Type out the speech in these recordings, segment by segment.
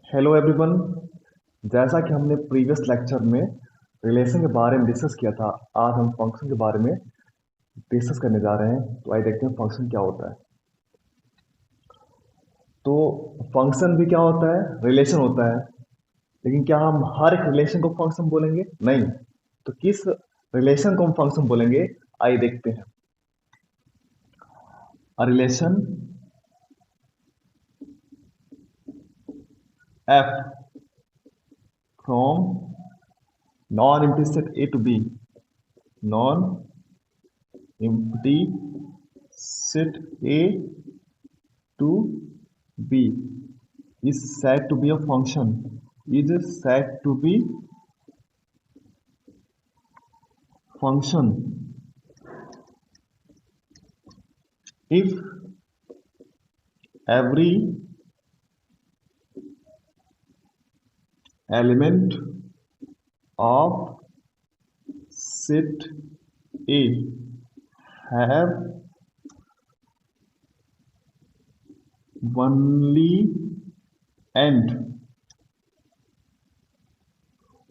Hello everyone. जैसा कि हमने प्रीवियस लेक्चर में रिलेशन के बारे में डिस्कस किया था, आज हम फंक्शन के बारे में डिस्कस करने जा रहे हैं। तो आइए देखते हैं फंक्शन क्या होता है। तो फंक्शन भी क्या होता है? रिलेशन होता है। लेकिन क्या हम हर एक रिलेशन को फंक्शन बोलेंगे? नहीं। तो किस रिलेशन को हम फंक्शन बोलेंगे, आइए देखते हैं। A relation f from non empty set A to B, non empty set A to B is said to be a function, is said to be function if every element of set A have only and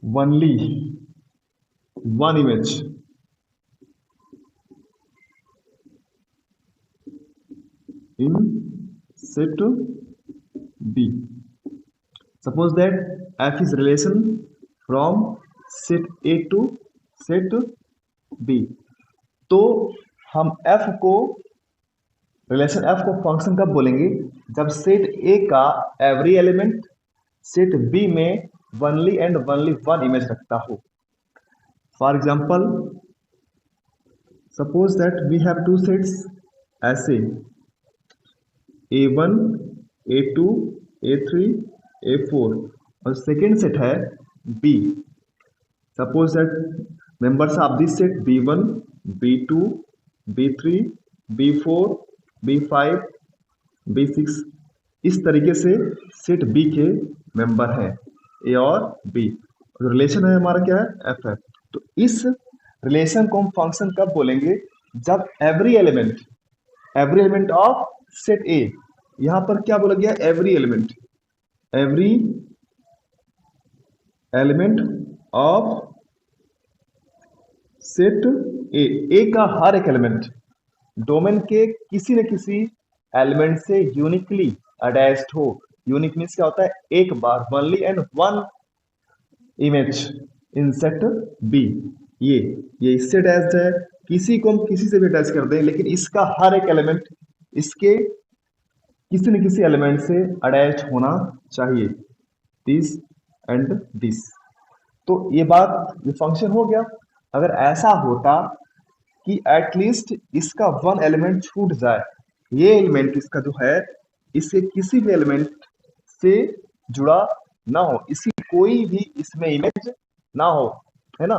only one image in set B. Suppose that F is relation from set A to set B. तो हम F को relation F को function कब बोलेंगे? जब set A का every element set B में only and only one image रखता हो। For example, suppose that we have two sets ऐसे A1, A2, A3, A4 और सेकेंड सेट है B। Suppose that members of this set B1, B2, B3, B4, B5, B6। इस तरीके से set B के member हैं A और B। Relation है हमारा क्या है? एफ है। तो इस रिलेशन को हम फंक्शन कब बोलेंगे? जब every element of set A, यहां पर क्या बोला गया? एवरी एलिमेंट ऑफ सेट ए का हर एक एलिमेंट डोमेन के किसी न किसी एलिमेंट से यूनिकली अटैच्ड हो। यूनिक मीन्स क्या होता है? एक बार, only and one image in set B. ये इससे अटैच्ड है, किसी को हम किसी से भी अटैच कर दें, लेकिन इसका हर एक एलिमेंट इसके किसी न किसी एलिमेंट से अटैच होना चाहिए, दिस एंड दिस। तो ये फंक्शन हो गया। अगर ऐसा होता कि एटलीस्ट इसका वन एलिमेंट छूट जाए, ये एलिमेंट इसका जो है इससे किसी भी एलिमेंट से जुड़ा ना हो, इसकी कोई भी इसमें इमेज ना हो, है ना,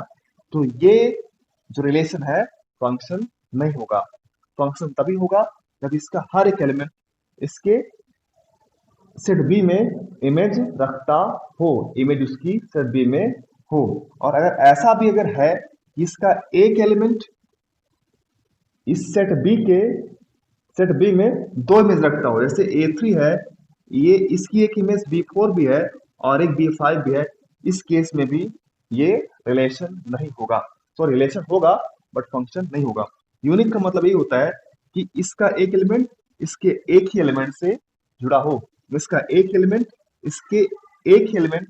तो ये जो रिलेशन है फंक्शन नहीं होगा। फंक्शन तभी होगा जब इसका हर एक एलिमेंट इसके सेट बी में इमेज रखता हो, इमेज उसकी सेट बी में हो। और अगर ऐसा भी अगर है कि इसका एक एलिमेंट इस सेट बी में दो इमेज रखता हो, जैसे A3 है, ये इसकी एक इमेज B4 भी है और एक B5 भी है, इस केस में भी ये रिलेशन नहीं होगा। तो रिलेशन होगा बट फंक्शन नहीं होगा। यूनिक का मतलब ये होता है कि इसका एक एलिमेंट इसके एक ही एलिमेंट से जुड़ा हो, इसका एक एलिमेंट इसके एक ही एलिमेंट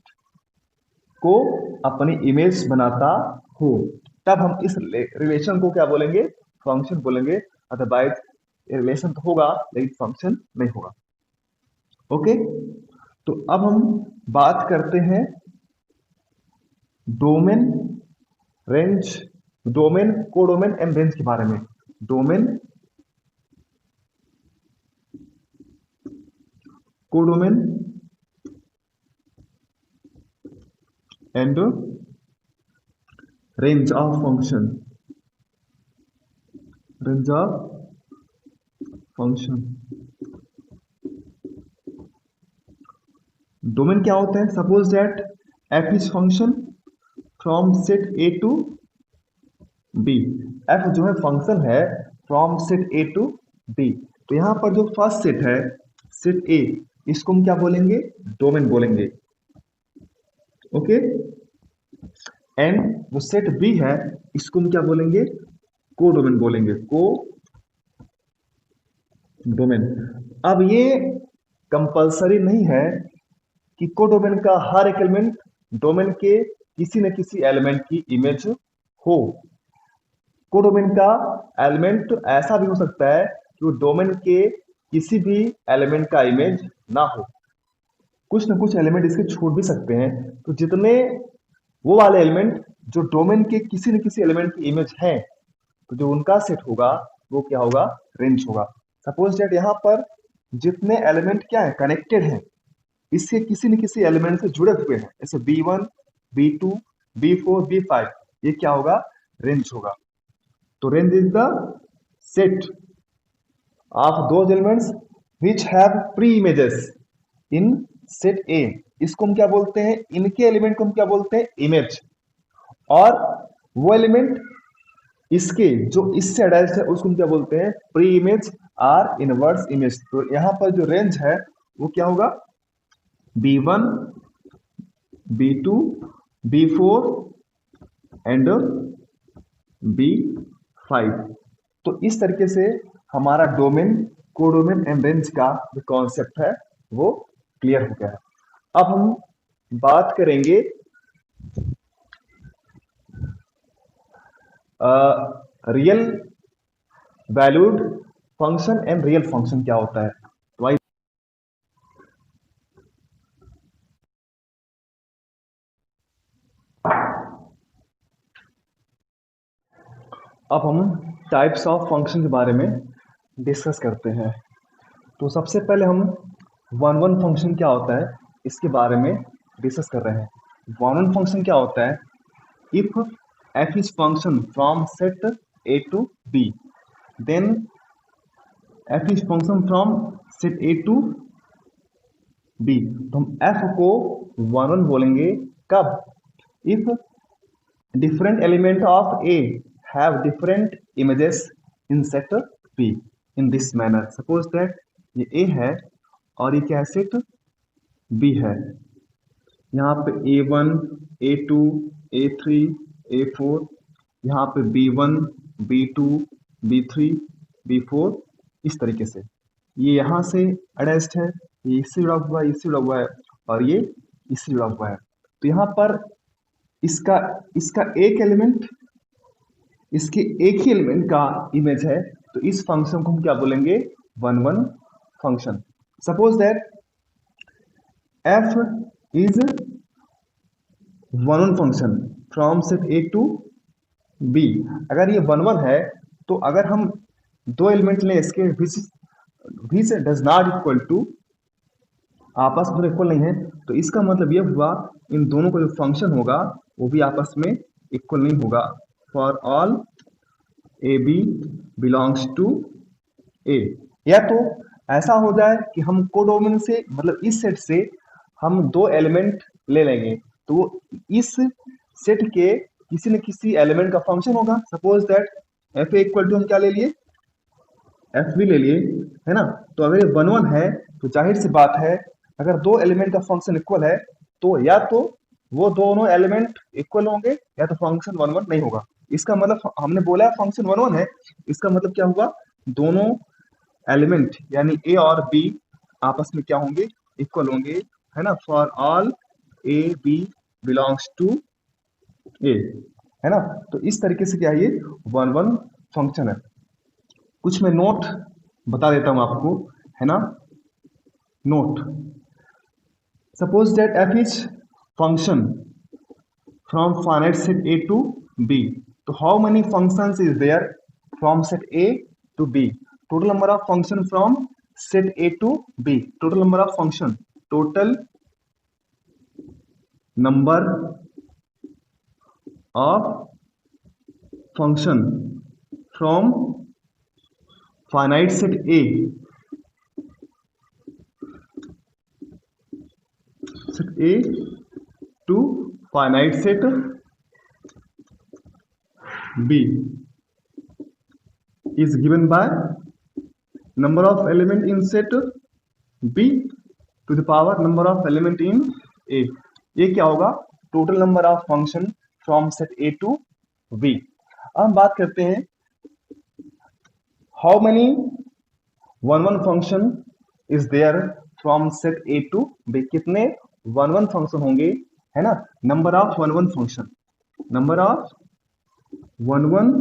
को अपनी इमेज बनाता हो, तब हम इस रिलेशन को क्या बोलेंगे? फंक्शन बोलेंगे। अदरवाइज रिलेशन तो होगा लेकिन फंक्शन नहीं होगा। ओके, तो अब हम बात करते हैं domain, range, domain, codomain and range के बारे में। Domain, codomain and range of function, range of function. Domain क्या होता है? Suppose that f is function from set A to B. F जो है फंक्शन है from set A to B. तो यहां पर जो फर्स्ट सेट है सेट ए, इसको हम क्या बोलेंगे, डोमेन बोलेंगे। ओके, एंड जो सेट बी है इसको हम क्या बोलेंगे, को डोमेन बोलेंगे, को डोमेन। अब ये कंपलसरी नहीं है कि को डोमेन का हर एक एलिमेंट डोमेन के किसी न किसी एलिमेंट की इमेज हो। को डोमेन का एलिमेंट ऐसा भी हो सकता है कि वो डोमेन के किसी भी एलिमेंट का इमेज ना हो, कुछ न कुछ एलिमेंट इसके छोड़ भी सकते हैं। तो जितने वो वाले एलिमेंट जो डोमेन के किसी न किसी एलिमेंट की इमेज है, तो जो उनका सेट होगा वो क्या होगा, रेंज होगा। सपोज दैट यहाँ पर जितने एलिमेंट क्या है, कनेक्टेड हैं, इसके किसी न किसी एलिमेंट से जुड़े हुए हैं, जैसे B1, B2, B4, B5, ये क्या होगा, रेंज होगा। तो range is the set of those elements which have pre images in set A. इसको हम क्या बोलते हैं, इनके एलिमेंट को हम क्या बोलते हैं, इमेज। और वो एलिमेंट इसके जो इससे अटैच्ड है उसको हम क्या बोलते हैं, प्री इमेज और इनवर्स इमेज। तो यहाँ पर जो रेंज है वो क्या होगा, B1, B2, B4 and B5। तो इस तरीके से हमारा डोमेन, कोडोमेन एंड रेंज का जो कॉन्सेप्ट है वो क्लियर हो गया है। अब हम बात करेंगे real valued function and real function क्या होता है। तो आइए अब हम टाइप्स ऑफ फंक्शन के बारे में डिस्कस करते हैं। तो सबसे पहले हम वन वन फंक्शन क्या होता है इसके बारे में डिस्कस कर रहे हैं। वन वन फंक्शन क्या होता है, if f is function from set a to b, then f is function from set a to b। तो हम f को वन वन बोलेंगे कब, if different element of A have different images in set B in this manner। Suppose that ये A है और ये क्या है, सेट B है। यहाँ पे A1, A2, A3, A4, यहाँ पे B1, B2, B3, B4, इस तरीके से ये यहाँ से अटैच्ड है, ये इससे जुड़ा हुआ है, इससे जुड़ा हुआ है, और ये इससे जुड़ा हुआ है। तो यहाँ पर इसका इसका एक एलिमेंट, इसके एक ही एलिमेंट का इमेज है, तो इस फंक्शन को हम क्या बोलेंगे, one one function. Suppose that f is one one function from set a to b। अगर ये वन वन है तो अगर हम दो एलिमेंट लें इसके which does not equal to, आपस में इक्वल नहीं है, तो इसका मतलब ये हुआ इन दोनों का जो फंक्शन होगा वो भी आपस में इक्वल नहीं होगा। For all a b belongs to A. या तो ऐसा हो जाए कि हम कोडोमेन से मतलब इस सेट से हम दो एलिमेंट ले लेंगे, तो वो इस सेट के किसी न किसी एलिमेंट का फंक्शन होगा। Suppose that f A equal to हम क्या ले लिए, एफ भी ले लिए, है ना। तो अगर ये वन वन है तो जाहिर सी बात है अगर दो एलिमेंट का फंक्शन इक्वल है तो या तो वो दोनों एलिमेंट इक्वल होंगे या तो फंक्शन वन वन नहीं होगा। इसका मतलब हमने बोला फंक्शन वन वन है, इसका मतलब क्या हुआ, दोनों एलिमेंट यानी ए और बी आपस में क्या होंगे, इक्वल होंगे, है ना। For all a b belongs to A, है ना। तो इस तरीके से क्या है, ये वन वन फंक्शन है। कुछ मैं नोट बता देता हूं आपको, है ना। Note, suppose that f is function from finite set A to B, तो how many functions is there from set A to B, total number of function from set A to B, total number of function, total number of function from finite set A to finite set B is given by number of element in set B to the power number of element in A. ये क्या होगा? Total number of function from set A to B. अब हम बात करते हैं how many one function is there from set A to B. कितने one function होंगे, है ना? Number of one function, number of one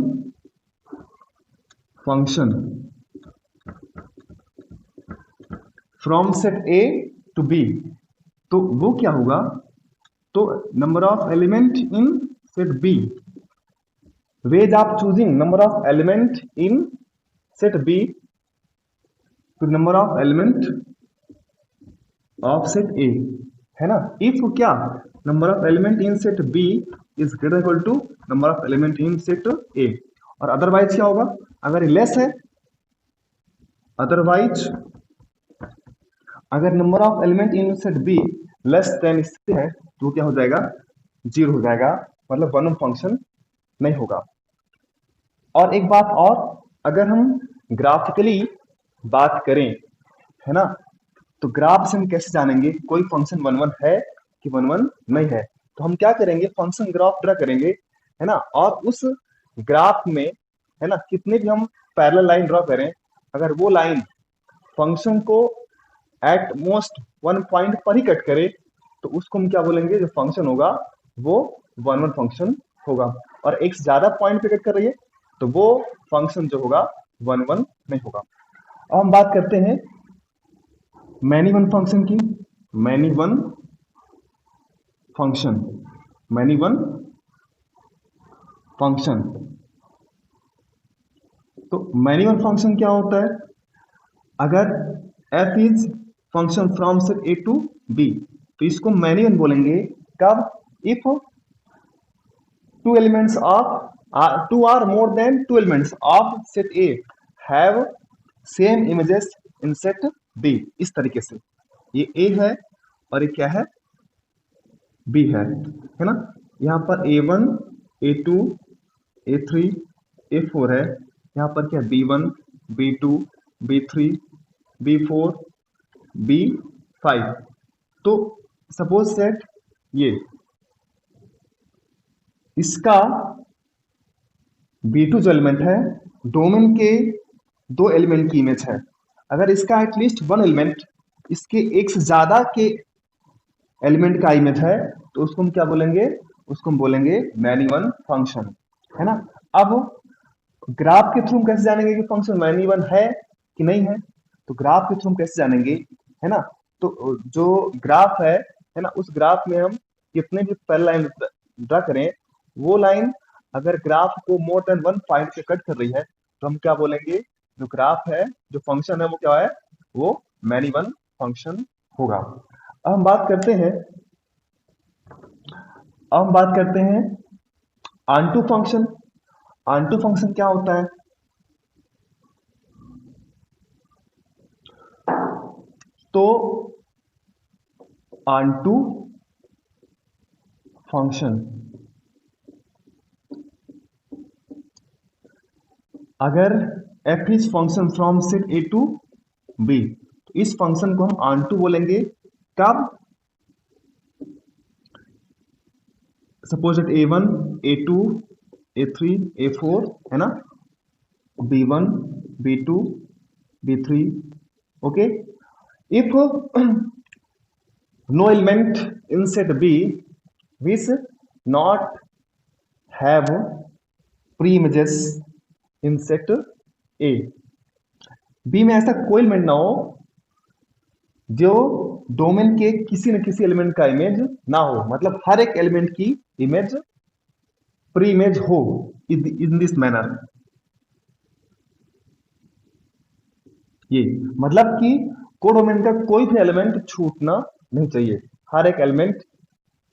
function from set A to B. तो वो क्या होगा? तो number of element in set B, veg of choosing number of element in set B to number of element of set A, है ना? If क्या number of element in set B is greater equal to number of element in set A, और otherwise क्या होगा? अगर less है, otherwise अगर number of element in set B less than इससे है तो क्या हो जाएगा? जीरो हो जाएगा, मतलब वन फंक्शन नहीं होगा। और एक बात और, अगर हम ग्राफिकली बात करें, है ना, तो ग्राफ से हम कैसे जानेंगे कोई फंक्शन वन वन है कि वन वन नहीं है? तो हम क्या करेंगे? फंक्शन ग्राफ ड्रा करेंगे, है ना, और उस ग्राफ में, है ना, कितने भी हम पैरेलल लाइन ड्रा करें, अगर वो लाइन फंक्शन को एट मोस्ट वन पॉइंट पर ही कट करे तो उसको हम क्या बोलेंगे? जो फंक्शन होगा वो वन वन फंक्शन होगा। और एक से ज्यादा पॉइंट पे कट कर रही है तो वो फंक्शन जो होगा वन वन नहीं होगा। अब हम बात करते हैं मैनी वन फंक्शन की। Many one function, many one function. तो मैनी वन फंक्शन क्या होता है? अगर f is function from set A to B तो इसको मैनी वन बोलेंगे। कब? If two elements of two or more than two elements of set A have same images in set B. इस तरीके से ये ए है और ये क्या है? बी है ना? यहाँ पर a1, a2, a3, a4 है। यहाँ पर क्या? b1, b2, b3, b4, b5। तो सपोज सेट ये इसका b2 जो एलिमेंट है डोमेन के दो एलिमेंट की इमेज है। अगर इसका एटलीस्ट वन एलिमेंट इसके एक से ज्यादा के एलिमेंट का इमेज है तो उसको हम क्या बोलेंगे? उसको हम बोलेंगे मैनी वन फंक्शन, है ना? अब ग्राफ के थ्रू हम कैसे जानेंगे कि फंक्शन मैनी वन है कि नहीं है? तो ग्राफ के थ्रू हम कैसे जानेंगे, है ना? तो जो ग्राफ है ना, उस ग्राफ में हम कितने भी पैरेलल लाइन ड्रा करें, वो लाइन अगर ग्राफ को मोर देन वन पॉइंट पे कट कर रही है तो हम क्या बोलेंगे? जो ग्राफ है, जो फंक्शन है, वो क्या है? वो मैनी वन फंक्शन होगा। अब हम बात करते हैं ऑनटू फंक्शन। ऑनटू फंक्शन क्या होता है? तो ऑनटू फंक्शन, अगर f is function from set A to B तो इस फंक्शन को हम ऑनटू बोलेंगे। कब? Suppose that a1, a2, a3, a4, है ना, b1, b2, b3, okay. If no element in set B which not have pre-images in set A, B में ऐसा कोई एलिमेंट ना हो जो डोमेन के किसी न किसी एलिमेंट का इमेज ना हो, मतलब हर एक एलिमेंट की इमेज प्री इमेज हो इन दिस मैनर। ये मतलब कि कोडोमेन का कोई भी एलिमेंट छूटना नहीं चाहिए, हर एक एलिमेंट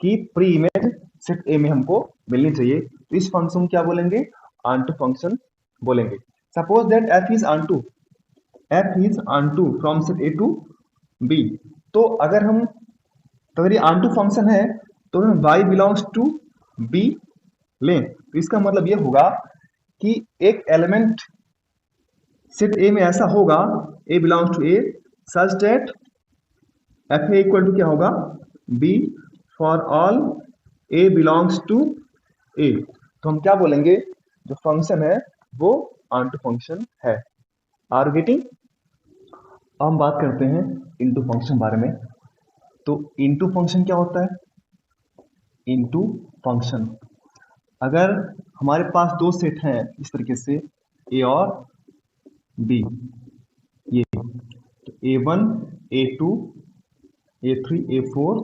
की प्री इमेज सेट ए में हमको मिलनी चाहिए। तो इस फंक्शन को क्या बोलेंगे? ऑनटू फंक्शन बोलेंगे। Suppose that f is onto from set A to B. तो अगर ये ऑनटू फंक्शन है तो हम y बिलोंग्स टू b लें तो इसका मतलब ये होगा कि एक एलिमेंट सेट ए में ऐसा होगा, a belongs to a such that f A equal to क्या होगा, b for all a belongs to A. तो हम क्या बोलेंगे, जो फंक्शन है वो ऑन टू फंक्शन है। Are getting. अब हम बात करते हैं इनटू फंक्शन बारे में। तो इनटू फंक्शन क्या होता है, इनटू फंक्शन, अगर हमारे पास दो सेट हैं इस तरीके से ए और बी, ये तो A1 A2 A3 A4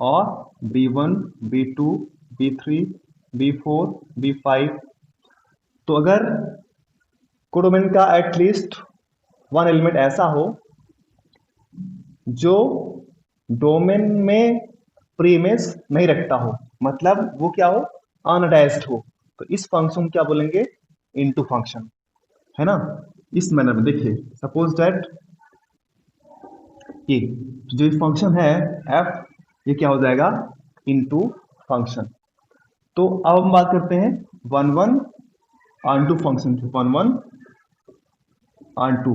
और B1 B2 B3 B4 B5, तो अगर कोडोमेन का एटलीस्ट वन एलिमेंट ऐसा हो जो डोमेन में प्रीमिस नहीं रखता हो, मतलब वो क्या हो, अनअटैच्ड हो, तो इस फंक्शन को क्या बोलेंगे, इनटू फंक्शन, है ना। इस मैनर में देखिए, सपोज दैट ये जो फंक्शन है एफ, ये क्या हो जाएगा, इनटू फंक्शन। तो अब हम बात करते हैं one one onto function की, वन वन ऑन टू।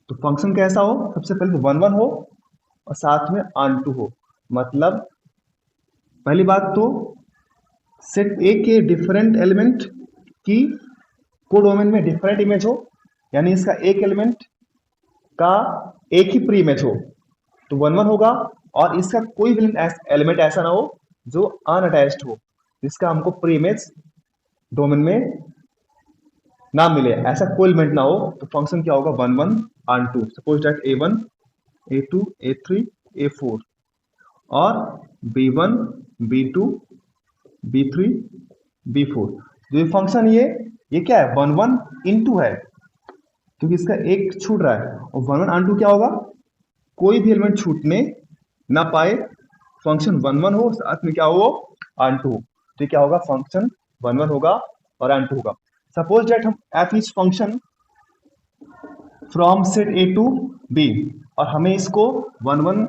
तो फंक्शन कैसा हो, सबसे पहले वन वन हो और साथ में ऑन टू हो। मतलब पहली बात तो सेट ए के डिफरेंट एलिमेंट की कोडोमेन में डिफरेंट इमेज हो, यानी इसका एक एलिमेंट का एक ही प्री इमेज हो तो वन वन होगा, और इसका कोई भी एलिमेंट ऐसा ना हो जो अनअटैच्ड हो, जिसका हमको प्री इमेज डोमेन में ना मिले, ऐसा कोई एलिमेंट ना हो, तो फंक्शन क्या होगा, one one onto. Suppose that A1 A2 A3 A4 और B1 B2 B3 B4। जो ये फंक्शन ये क्या है, वन वन इंटू है, क्योंकि इसका एक छूट रहा है, और वन वन ऑन टू क्या होगा, कोई भी एलिमेंट छूटने ना पाए, फंक्शन वन वन हो, साथ में क्या हो, ऑन टू हो, तो क्या होगा, फंक्शन वन वन होगा और ऑन टू होगा। सपोज दैट हम f is function from set A to B, और हमें इसको one one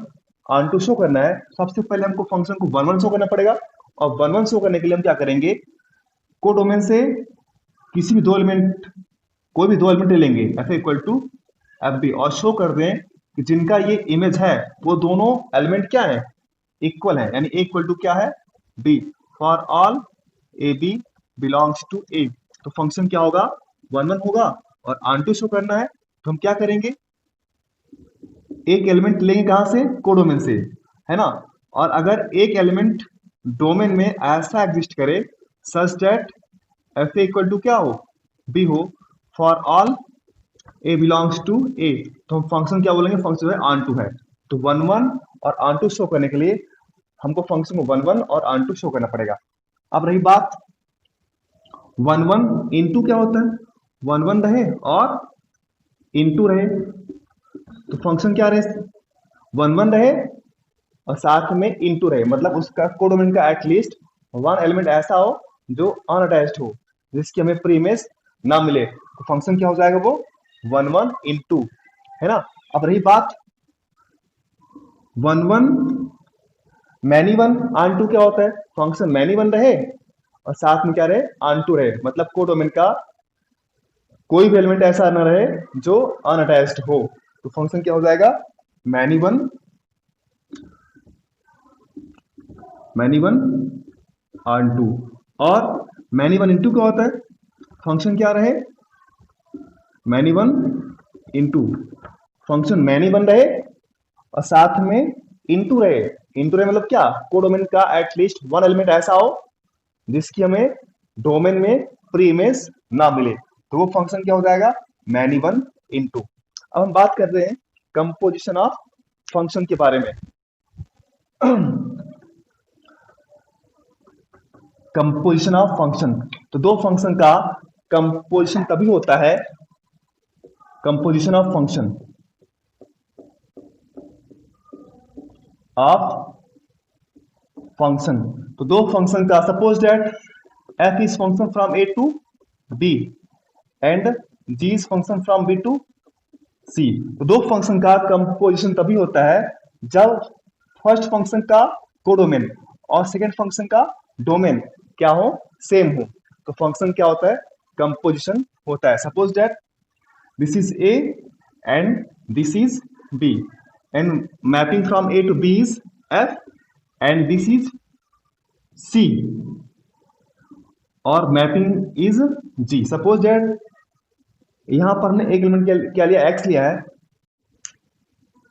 onto show करना है, सबसे पहले हमको फंक्शन को वन वन शो करना पड़ेगा, और वन वन शो करने के लिए हम क्या करेंगे, कोडोमेन से किसी भी दो एलिमेंट, कोई भी दो एलिमेंट ले लेंगे f equal to f B, और शो कर दें कि जिनका ये इमेज है वो दोनों एलिमेंट क्या है, इक्वल है, यानी ए इक्वल टू क्या है, b for all a b belongs to A. तो फंक्शन क्या होगा, वन वन होगा, और ऑन टू शो करना है, तो हम क्या करेंगे, एक एलिमेंट लेंगे कहां से, कोडोमेन से, है ना। और अगर एक एलिमेंट डोमेन में ऐसा एग्जिस्ट करे such that f equal to क्या हो, बी हो, for all a belongs to A, तो हम फंक्शन क्या बोलेंगे, फंक्शन है ऑन टू है। तो वन वन और ऑन टू शो करने के लिए हमको फंक्शन को वन वन और ऑन टू शो करना पड़ेगा। अब रही बात वन वन इंटू क्या होता है, वन वन रहे और इंटू रहे, तो फंक्शन क्या रहे, वन वन रहे और साथ में इंटू रहे, मतलब उसका कोडोमेन का एटलीस्ट वन एलिमेंट ऐसा हो जो अनअटैच्ड हो, जिसकी हमें प्री इमेज ना मिले, तो फंक्शन क्या हो जाएगा, वो वन वन इंटू, है ना। अब रही बात one one many one onto, क्या होता है, फंक्शन मैनी वन रहे और साथ में क्या रहे, ऑन टू रहे, मतलब कोडोमेन का कोई भी एलिमेंट ऐसा ना रहे जो अनअटैच्ड हो, तो फंक्शन क्या हो जाएगा, मैनी वन ऑन टू। और मैनी वन इंटू क्या होता है, फंक्शन क्या रहे, many one into, function many one रहे और साथ में इंटू रहे, इंटू रहे मतलब क्या, कोडोमेन का एटलीस्ट वन एलिमेंट ऐसा हो जिसकी हमें डोमेन में प्री इमेज ना मिले, तो वो फंक्शन क्या हो जाएगा, मैनी वन इंटू। अब हम बात कर रहे हैं कंपोजिशन ऑफ फंक्शन के बारे में। कंपोजिशन ऑफ फंक्शन, तो दो फंक्शन का कंपोजिशन तभी होता है, कंपोजिशन ऑफ फंक्शन तो दो फंक्शन का, suppose that f is function from a to b and g is function from b to c। तो दो फंक्शन का कंपोजिशन तभी होता है जब फर्स्ट फंक्शन का कोडोमेन और सेकेंड फंक्शन का डोमेन क्या हो, सेम हो, तो फंक्शन क्या होता है, कंपोजिशन होता है। Suppose that this is a and this is b, and mapping from A to B is F and this is C और mapping is G. Suppose that यहाँ पर हमने एक एलिमेंट क्या लिया, x लिया है,